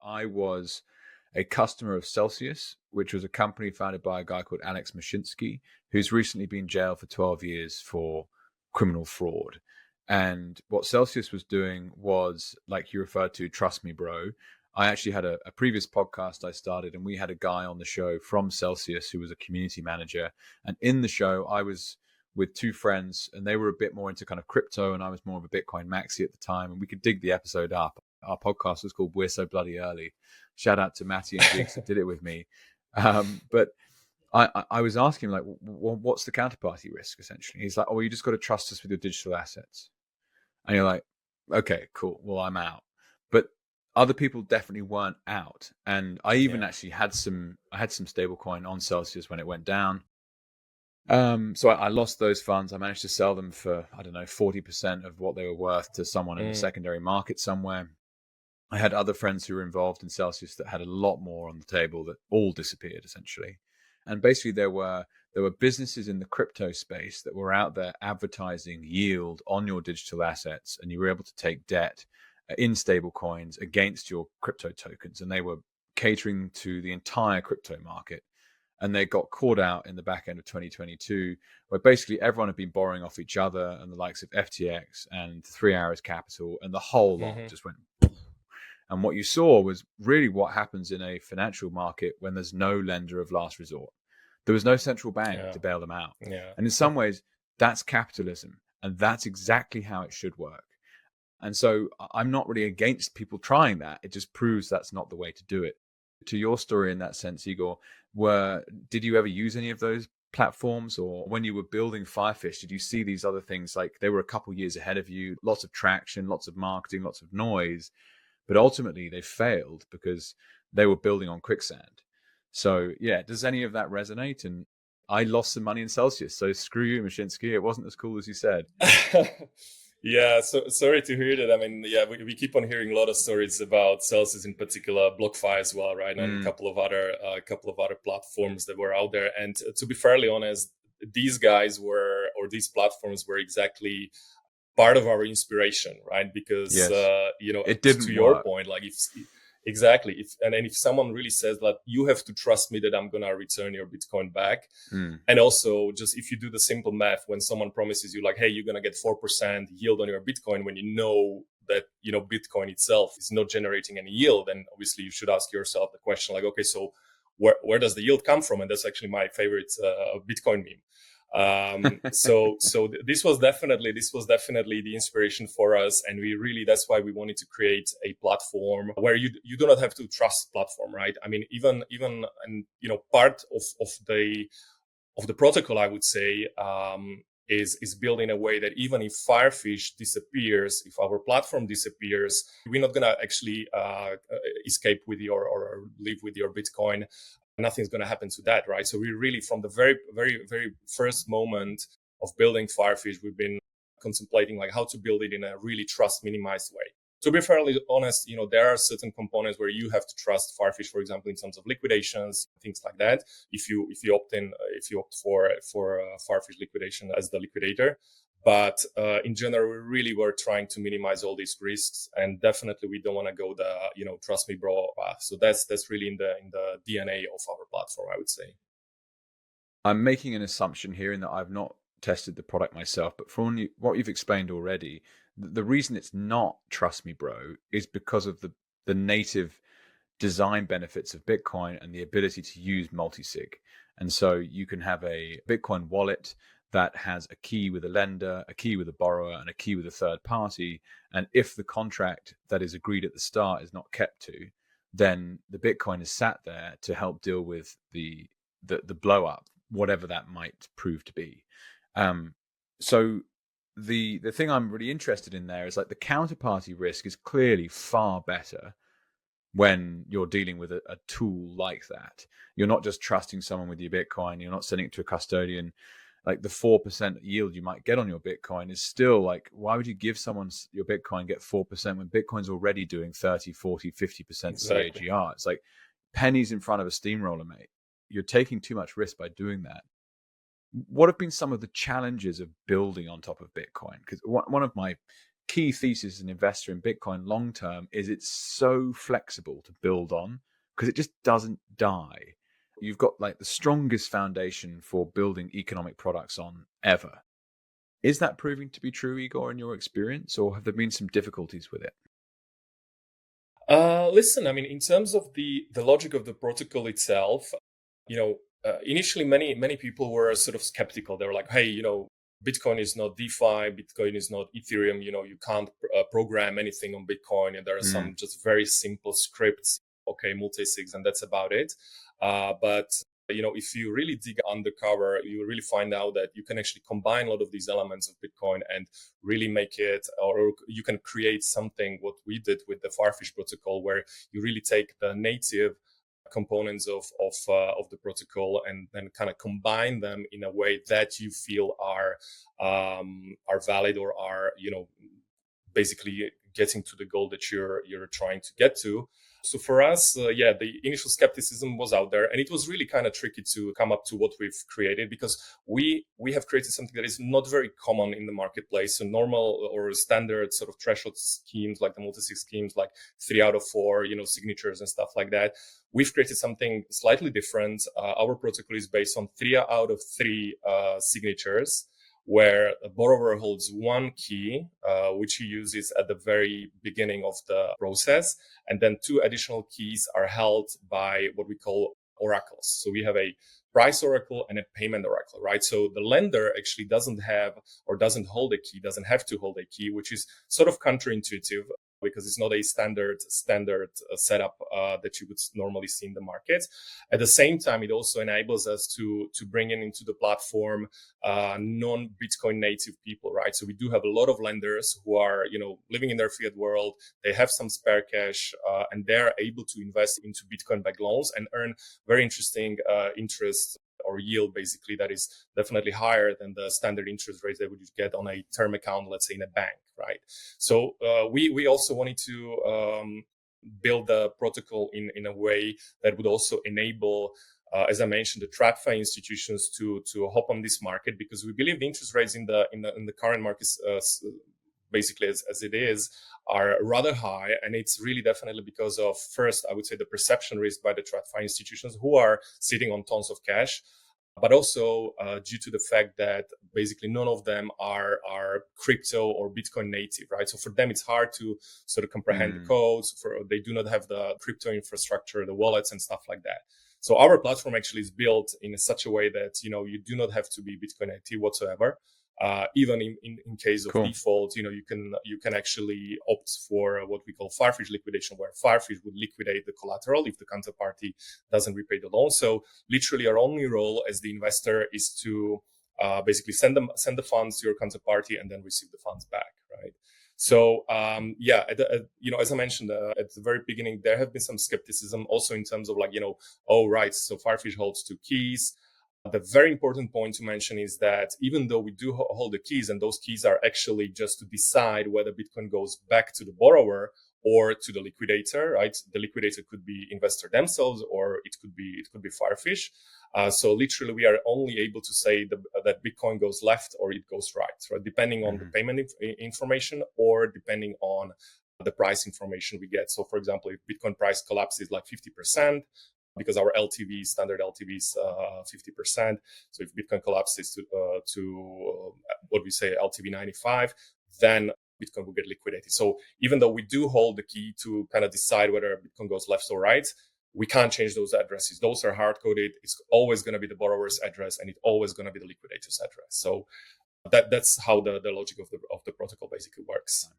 I was a customer of Celsius, which was a company founded by a guy called Alex Mashinsky, who's recently been jailed for 12 years for criminal fraud. And what Celsius was doing was, like you referred to, trust me, bro. I actually had a previous podcast I started, and we had a guy on the show from Celsius who was a community manager. And in the show, I was with two friends, and they were a bit more into kind of crypto, and I was more of a Bitcoin maxi at the time. And we could dig the episode up. Our podcast was called We're So Bloody Early. Shout out to Matty and Diggs that did it with me. But I was asking him, like, what's the counterparty risk, essentially? He's like, oh, well, you just got to trust us with your digital assets. And you're like, okay, cool. Well, I'm out. But other people definitely weren't out. And I even actually had some stablecoin on Celsius when it went down. So I lost those funds. I managed to sell them for, I don't know, 40% of what they were worth to someone in the secondary market somewhere. I had other friends who were involved in Celsius that had a lot more on the table that all disappeared, essentially. And basically there were businesses in the crypto space that were out there advertising yield on your digital assets, and you were able to take debt in stable coins against your crypto tokens. And they were catering to the entire crypto market. And they got caught out in the back end of 2022, where basically everyone had been borrowing off each other, and the likes of FTX and 3 Hours Capital and the whole lot just went. And what you saw was really what happens in a financial market when there's no lender of last resort. There was no central bank to bail them out. And in some ways, that's capitalism. And that's exactly how it should work. And so I'm not really against people trying that. It just proves that's not the way to do it. To your story in that sense, Igor, did you ever use any of those platforms? Or when you were building Firefish, did you see these other things like they were a couple years ahead of you, lots of traction, lots of marketing, lots of noise? But ultimately, they failed because they were building on quicksand. So, yeah, does any of that resonate? And I lost some money in Celsius, so screw you, Mashinsky. It wasn't as cool as you said. Yeah, so sorry to hear that. I mean, yeah, we keep on hearing a lot of stories about Celsius in particular, BlockFi as well, right, and a couple of other platforms that were out there. And to be fairly honest, these platforms were exactly part of our inspiration, right? Because it didn't to your point, like if someone really says that you have to trust me that I'm gonna return your Bitcoin back, and also just if you do the simple math, when someone promises you like, hey, you're gonna get 4% yield on your Bitcoin, when you know that Bitcoin itself is not generating any yield, then obviously you should ask yourself the question like, okay, so where does the yield come from? And that's actually my favorite Bitcoin meme. So this was definitely the inspiration for us, and that's why we wanted to create a platform where you do not have to trust platform, right? I mean, even and part of the protocol, I would say, is built in a way that even if Firefish disappears, if our platform disappears, we're not gonna actually escape with your or live with your Bitcoin. Nothing's going to happen to that, right? So we really, from the very, very, very first moment of building Firefish, we've been contemplating like how to build it in a really trust minimized way. To be fairly honest, there are certain components where you have to trust Firefish, for example, in terms of liquidations, things like that. If you opt for Firefish liquidation as the liquidator. But in general, we really were trying to minimize all these risks, and definitely we don't want to go the trust me, bro path. So that's really in the DNA of our platform, I would say. I'm making an assumption here in that I've not tested the product myself, but from what you've explained already, the reason it's not trust me, bro, is because of the native design benefits of Bitcoin and the ability to use multisig. And so you can have a Bitcoin wallet that has a key with a lender, a key with a borrower, and a key with a third party. And if the contract that is agreed at the start is not kept to, then the Bitcoin is sat there to help deal with the blow up, whatever that might prove to be. So the thing I'm really interested in there is like the counterparty risk is clearly far better when you're dealing with a tool like that. You're not just trusting someone with your Bitcoin. You're not sending it to a custodian. Like the 4% yield you might get on your Bitcoin is still like, why would you give someone your Bitcoin, get 4% when Bitcoin's already doing 30, 40, 50% CAGR? It's like pennies in front of a steamroller, mate. You're taking too much risk by doing that. What have been some of the challenges of building on top of Bitcoin? Because one of my key thesis as an investor in Bitcoin long term is it's so flexible to build on because it just doesn't die. You've got like the strongest foundation for building economic products on ever. Is that proving to be true, Igor, in your experience, or have there been some difficulties with it? Listen, I mean, in terms of the logic of the protocol itself, initially many people were sort of skeptical. They were like, hey, Bitcoin is not DeFi, Bitcoin is not Ethereum. You can't program anything on Bitcoin, and there are some just very simple scripts. Okay, multisigs, and that's about it. But if you really dig undercover, you will really find out that you can actually combine a lot of these elements of Bitcoin and really make it, or you can create something, what we did with the Firefish protocol, where you really take the native components of the protocol and then kind of combine them in a way that you feel are valid or are, basically getting to the goal that you're trying to get to. So for us, the initial skepticism was out there, and it was really kind of tricky to come up to what we've created, because we have created something that is not very common in the marketplace. So normal or standard sort of threshold schemes like the multisig schemes, like 3 out of 4, signatures and stuff like that. We've created something slightly different. Our protocol is based on 3 out of 3 signatures, where a borrower holds one key, which he uses at the very beginning of the process. And then 2 additional keys are held by what we call oracles. So we have a price oracle and a payment oracle, right? So the lender actually doesn't have to hold a key, which is sort of counterintuitive, because it's not a standard setup that you would normally see in the market. At the same time, it also enables us to bring into the platform non-Bitcoin native people, right? So we do have a lot of lenders who are, living in their fiat world. They have some spare cash, and they're able to invest into Bitcoin-backed loans and earn very interesting interest or yield, basically, that is definitely higher than the standard interest rates that would get on a term account, let's say in a bank, right? So we also wanted to build the protocol in a way that would also enable, as I mentioned, the TradFi institutions to hop on this market, because we believe the interest rates in the current markets, basically as it is, are rather high. And it's really definitely because of, first, I would say, the perception risk by the TradFi institutions, who are sitting on tons of cash, but also due to the fact that basically none of them are crypto or Bitcoin native, right? So for them, it's hard to sort of comprehend the codes. They do not have the crypto infrastructure, the wallets and stuff like that. So our platform actually is built in such a way that, you do not have to be Bitcoin native whatsoever. Even in case of default, you can actually opt for what we call Firefish liquidation, where Firefish would liquidate the collateral if the counterparty doesn't repay the loan. So literally our only role as the investor is to basically send the funds to your counterparty and then receive the funds back, right? So as I mentioned at the very beginning, there have been some skepticism also in terms of so Firefish holds 2 keys. The very important point to mention is that even though we do hold the keys, and those keys are actually just to decide whether Bitcoin goes back to the borrower or to the liquidator, right? The liquidator could be investor themselves, or it could be Firefish. So literally, we are only able to say that Bitcoin goes left or it goes right, depending on the payment information or depending on the price information we get. So, for example, if Bitcoin price collapses like 50%, because our standard LTV is 50%. So if Bitcoin collapses to what we say LTV 95, then Bitcoin will get liquidated. So even though we do hold the key to kind of decide whether Bitcoin goes left or right, we can't change those addresses. Those are hard coded. It's always going to be the borrower's address, and it's always going to be the liquidator's address. So that's how the logic of the protocol basically works.